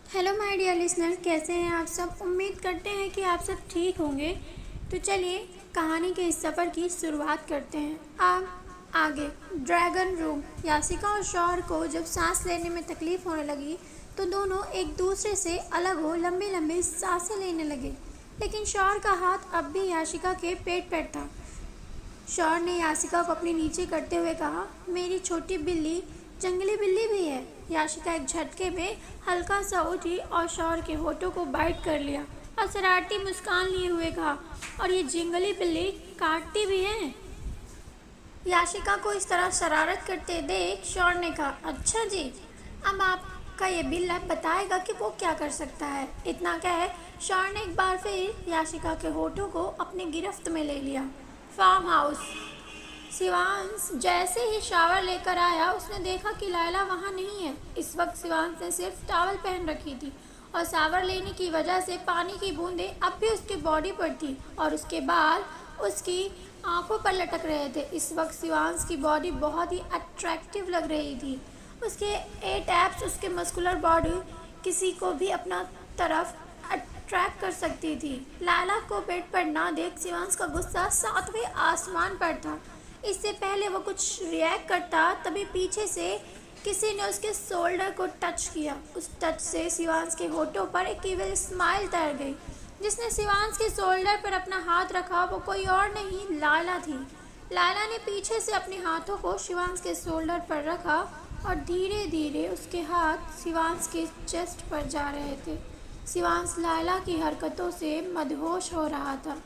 Hello my dear listener, कैसे हैं आप सब। उम्मीद करते हैं कि आप सब ठीक होंगे। तो चलिए कहानी के इस सफ़र की शुरुआत करते हैं। आगे ड्रैगन रूम। यासिका और शौर को जब सांस लेने में तकलीफ़ होने लगी तो दोनों एक दूसरे से अलग हो लंबी लंबी सांसें लेने लगे। लेकिन शौर का हाथ अब भी याशिका के पेट पर था। शौर ने याशिका को अपने नीचे करते हुए कहा, मेरी छोटी बिल्ली जंगली बिल्ली भी है। याशिका एक झटके में हल्का सा उठी और शौर के होठों को बाइट कर लिया और शरारती मुस्कान लिए हुए कहा, और ये जंगली बिल्ली काटती भी है। याशिका को इस तरह शरारत करते देख शौर ने कहा, अच्छा जी, अब आपका ये बिल्ला बताएगा कि वो क्या कर सकता है। इतना कह शौर ने एक बार फिर याशिका के होठों को अपनी गिरफ्त में ले लिया। Farm house. शिवांश जैसे ही शावर लेकर आया उसने देखा कि लायला वहाँ नहीं है। इस वक्त शिवांश ने सिर्फ टॉवल पहन रखी थी और शावर लेने की वजह से पानी की बूंदें अब भी उसके बॉडी पर थी और उसके बाल उसकी आंखों पर लटक रहे थे। इस वक्त शिवांश की बॉडी बहुत ही अट्रैक्टिव लग रही थी। उसके 8 एब्स, उसके मस्कुलर बॉडी किसी को भी अपना तरफ अट्रैक्ट कर सकती थी। लायला को बेड पर ना देख शिवांश का गुस्सा 7वें आसमान पर था। इससे पहले वो कुछ रिएक्ट करता तभी पीछे से किसी ने उसके शोल्डर को टच किया। उस टच से शिवांश के होठों पर एक इविल स्माइल तैर गई। जिसने शिवांश के शोल्डर पर अपना हाथ रखा वो कोई और नहीं, लायला थी। लायला ने पीछे से अपने हाथों को शिवांश के शोल्डर पर रखा और धीरे धीरे उसके हाथ शिवांश के चेस्ट पर जा रहे थे। शिवांश लायला की हरकतों से मदहोश हो रहा था।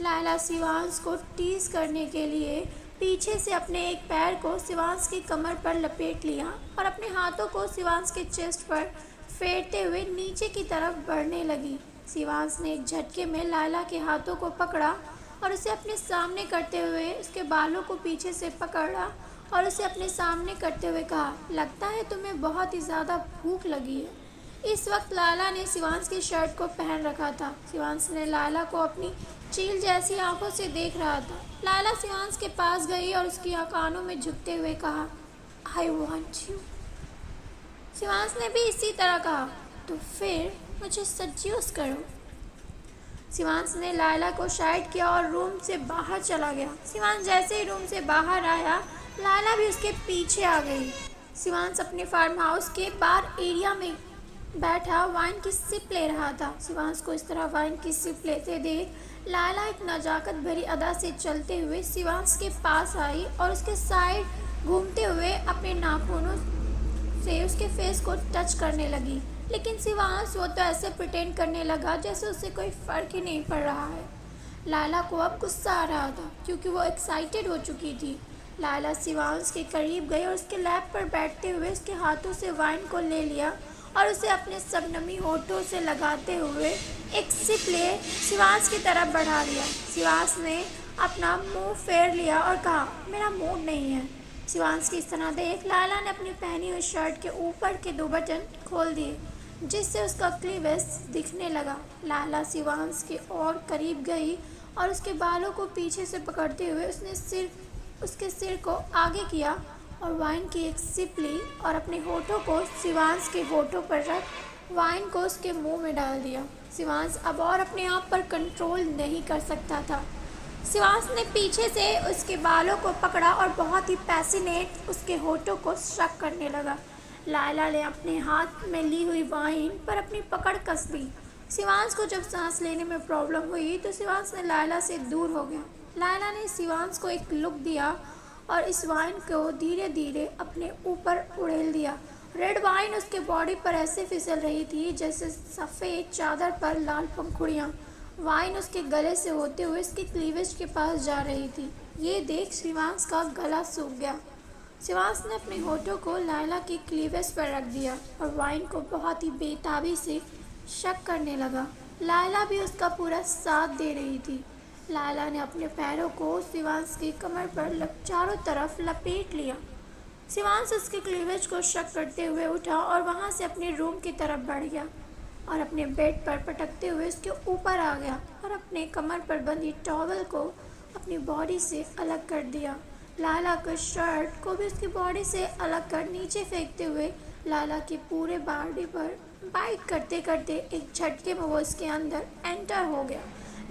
लायला शिवांश को टीज करने के लिए पीछे से अपने एक पैर को शिवांश की कमर पर लपेट लिया और अपने हाथों को शिवांश के चेस्ट पर फेरते हुए नीचे की तरफ बढ़ने लगी। शिवांश ने एक झटके में लायला के हाथों को पकड़ा और उसे अपने सामने करते हुए उसके बालों को पीछे से पकड़ा और उसे अपने सामने करते हुए कहा, लगता है तुम्हें बहुत ही ज़्यादा भूख लगी है। इस वक्त लायला ने शिवांश की शर्ट को पहन रखा था। शिवांश ने लायला को अपनी चील जैसी आंखों से देख रहा था। लायला शिवांश के पास गई और उसकी कानों में झुकते हुए कहा, आई वॉन्ट यू। शिवांश ने भी इसी तरह कहा, तो फिर मुझे सज्यूस करो। शिवांश ने लायला को शाइट किया और रूम से बाहर चला गया। शिवांश जैसे ही रूम से बाहर आया लायला भी उसके पीछे आ गई। शिवांश अपने फार्म हाउस के बार एरिया में बैठा वाइन की सिप ले रहा था। शिवांश को इस तरह वाइन की सिप लेते देख लायला एक नजाकत भरी अदा से चलते हुए शिवांश के पास आई और उसके साइड घूमते हुए अपने नाखूनों से उसके फेस को टच करने लगी। लेकिन शिवांश वो तो ऐसे प्रिटेंड करने लगा जैसे उसे कोई फ़र्क ही नहीं पड़ रहा है। लायला को अब गुस्सा आ रहा था क्योंकि वो एक्साइटेड हो चुकी थी। लायला शिवांश के करीब गई और उसके लैप पर बैठते हुए उसके हाथों से वाइन को ले लिया और उसे अपने सबनमी होठों से लगाते हुए एक सिप ले शिवांश की तरफ बढ़ा दिया। शिवांश ने अपना मुंह फेर लिया और कहा, मेरा मूड नहीं है। शिवांश की इस तरह देख लायला ने अपनी पहनी हुई शर्ट के ऊपर के 2 बटन खोल दिए जिससे उसका क्लीवेज दिखने लगा। लायला शिवांश के और करीब गई और उसके बालों को पीछे से पकड़ते हुए उसके सिर को आगे किया और वाइन की एक सिप ली और अपने होठों को शिवांश के होठों पर रख वाइन को उसके मुंह में डाल दिया। शिवांश अब और अपने आप पर कंट्रोल नहीं कर सकता था। शिवांश ने पीछे से उसके बालों को पकड़ा और बहुत ही पैसिनेट उसके होठों को स्ट्रक करने लगा। लायला ने अपने हाथ में ली हुई वाइन पर अपनी पकड़ कस दी। शिवांश को जब सांस लेने में प्रॉब्लम हुई तो शिवांश ने लायला से दूर हो गया। लायला ने शिवांश को एक लुक दिया और इस वाइन को धीरे धीरे अपने ऊपर उड़ेल दिया। रेड वाइन उसके बॉडी पर ऐसे फिसल रही थी जैसे सफ़ेद चादर पर लाल पंखुड़ियाँ। वाइन उसके गले से होते हुए उसके क्लीवेज के पास जा रही थी। ये देख शिवांश का गला सूख गया। शिवांश ने अपने होठों को लायला के क्लीवेज पर रख दिया और वाइन को बहुत ही बेताबी से शक करने लगा। लायला भी उसका पूरा साथ दे रही थी। लायला ने अपने पैरों को शिवांश की कमर पर चारों तरफ लपेट लिया। शिवांश उसके क्लीवेज को शक करते हुए उठा और वहाँ से अपने रूम की तरफ बढ़ गया और अपने बेड पर पटकते हुए उसके ऊपर आ गया और अपने कमर पर बंधी टॉवल को अपनी बॉडी से अलग कर दिया। लायला के शर्ट को भी उसकी बॉडी से अलग कर नीचे फेंकते हुए लाला के पूरे बॉडी पर बाइट करते करते एक झटके में वो उसके अंदर एंटर हो गया।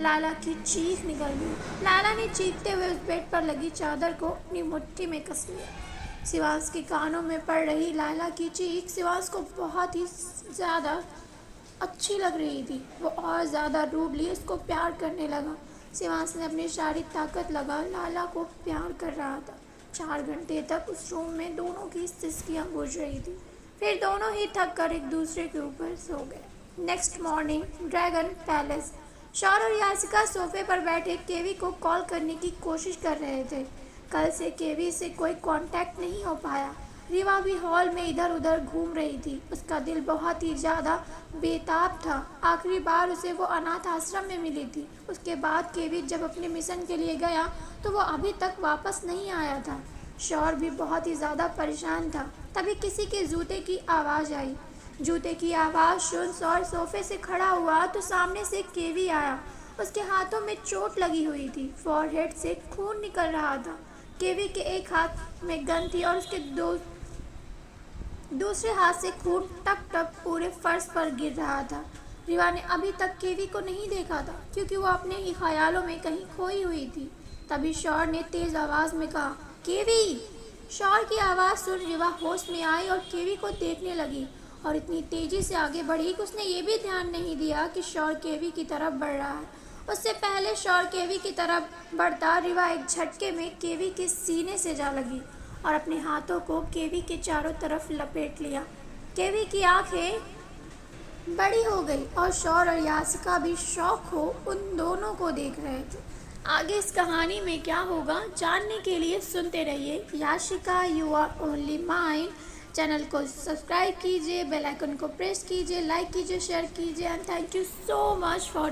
लाला की चीख निकल गई। लाला ने चीखते हुए उस बेड पर लगी चादर को अपनी मुट्ठी में कस लिया। शिवांश के कानों में पड़ रही लाला की चीख शिवांश को बहुत ही ज़्यादा अच्छी लग रही थी। वो और ज़्यादा रूडली उसको प्यार करने लगा। शिवांश ने अपनी सारी ताकत लगा लाला को प्यार कर रहा था। 4 घंटे तक उस रूम में दोनों की सिसकियाँ गूंज रही थी। फिर दोनों ही थक कर एक दूसरे के ऊपर सो गए। Next morning dragon palace. शौर और यासिका सोफे पर बैठे केवी को कॉल करने की कोशिश कर रहे थे। कल से केवी से कोई कांटेक्ट नहीं हो पाया। रिवा भी हॉल में इधर उधर घूम रही थी। उसका दिल बहुत ही ज़्यादा बेताब था। आखिरी बार उसे वो अनाथ आश्रम में मिली थी। उसके बाद केवी जब अपने मिशन के लिए गया तो वो अभी तक वापस नहीं आया था। शौर भी बहुत ही ज़्यादा परेशान था। तभी किसी के जूते की आवाज़ आई। जूते की आवाज़ सुन शौर सोफे से खड़ा हुआ तो सामने से केवी आया। उसके हाथों में चोट लगी हुई थी। फॉरहेड से खून निकल रहा था। केवी के एक हाथ में गन थी और उसके दूसरे हाथ से खून टप टप पूरे फर्श पर गिर रहा था। रिवा ने अभी तक केवी को नहीं देखा था क्योंकि वो अपने ही ख्यालों में कहीं खोई हुई थी। तभी शौर ने तेज आवाज़ में कहा, केवी। शौर की आवाज़ सुन रिवा होश में आई और केवी को देखने लगी और इतनी तेज़ी से आगे बढ़ी कि उसने ये भी ध्यान नहीं दिया कि शौर केवी की तरफ बढ़ रहा है। उससे पहले शौर केवी की तरफ बढ़ता रिवा एक झटके में केवी के सीने से जा लगी और अपने हाथों को केवी के चारों तरफ लपेट लिया। केवी की आंखें बड़ी हो गई और शौर और यासिका भी शौक हो उन दोनों को देख रहे थे। आगे इस कहानी में क्या होगा जानने के लिए सुनते रहिए Yashika you are only mine. Channel को सब्सक्राइब कीजिए, बेल आइकन को प्रेस कीजिए, लाइक कीजिए, शेयर कीजिए and thank you so much for